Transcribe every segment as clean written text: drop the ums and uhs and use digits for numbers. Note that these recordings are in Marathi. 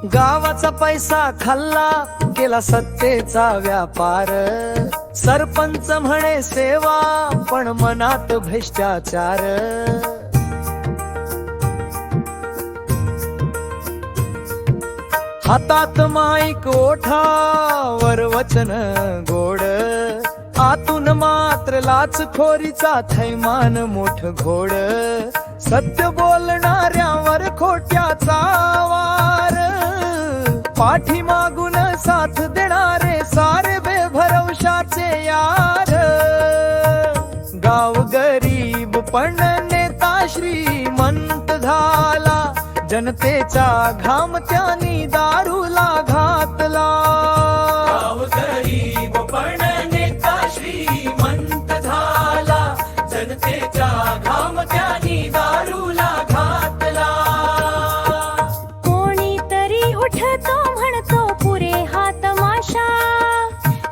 गावाचा पैसा खाल्ला केला सत्तेचा व्यापार. सरपंच म्हणे सेवा पण मनात भ्रष्टाचार. हातात माईक ओठावर वचन गोड. आतून मात्र लाचखोरीचा थैमान मोठ घोड. सत्य बोलणाऱ्यावर खोट्याचा वार. पाठी मागून साथ देणारे सारे बेभरवशाचे यार. गाव गरीब पण नेता श्रीमंत झाला. जनतेचा घाम त्यांनी दारूला घातला. गाव गरीब पण नेता श्रीमंत झाला. जनतेचा घाम त्यांनी दारूला घातला. कोणीतरी उठतो म्हणतो पुरे हा तमाशा.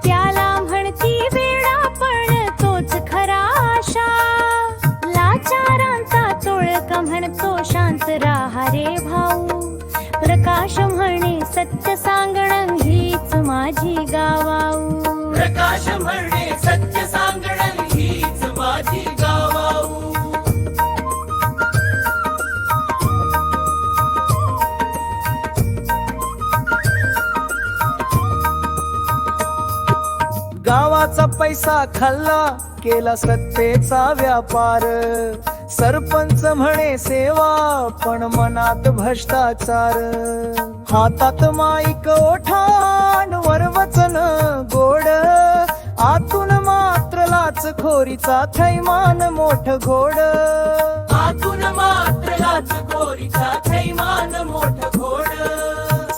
त्याला म्हणती वेडा पण तोच खरा आशा. लाचारांचा तोळका म्हणतो शांत राहा रे भाऊ. प्रकाश म्हणे सत्य सांगणं हीच माझी गावाऊ. प्रकाश म्हणे सत्य सांगणं हीच माझी गावाऊ. गावाचा पैसा खाल्ला केला सत्तेचा व्यापार. सरपंच म्हणे सेवा पण मनात भ्रष्टाचार. हातात माईक ओठांवर वचन गोड. आतून मात्र लाचखोरीचा थैमान मोठ घोड. आतून मात्र लाचखोरीचा थैमान मोठ घोड.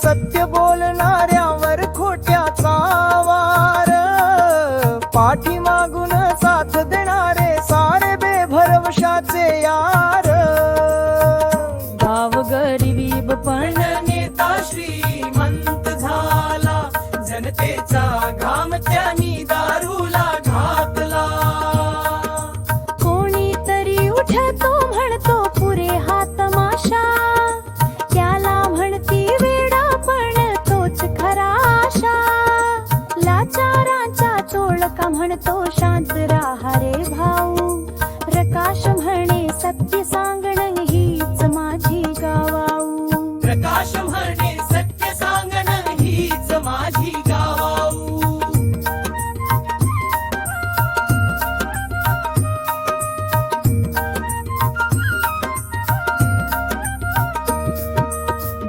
सत्य बोलणाऱ्यावर खोट्याचा वार. पाठी मागून साथ देणारे सारे बेभरवशाचे यार. गाव गरीब पण नेता श्रीमंत झाला. जनतेचा घाम त्यांनी दारूला घातला. कोणीतरी उठतो म्हणतो पुरे हा तमाशा. त्याला म्हणती वेडा पण तोच खरा आशा. लाचारांचा तोळका म्हणतो शांत राहा रे भाऊ. प्रकाश म्हणे सत्य सांगणं हीच माझी गावाऊ. प्रकाश म्हणे सत्य सांगणं हीच माझी गावाऊ.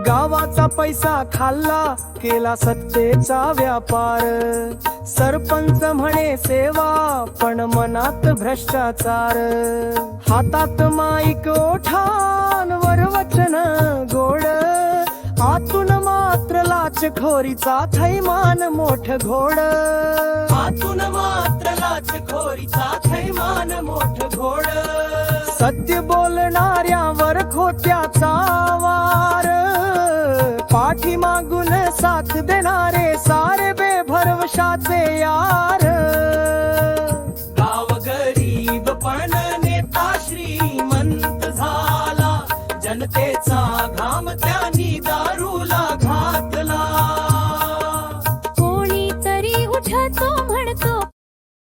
गावाचा पैसा खाल्ला केला सत्तेचा व्यापार. सरपंच म्हणे सेवा पण मनात भ्रष्टाचार. हातात माईक ओठांवर वचन गोड. आतून मात्र लाचखोरीचा थैमान मोठ घोड. आतून मात्र लाचखोरीचा थैमान मोठ घोड. सत्य बोलणाऱ्यावर खोट्याचा वार. पाठी मागून साथ देणारे सारे बेभरवशाचे यार. गाव गरीब पण नेता श्रीमंत झाला. जनतेचा घाम त्यांनी दारूला घातला. कोणीतरी उठतो म्हणतो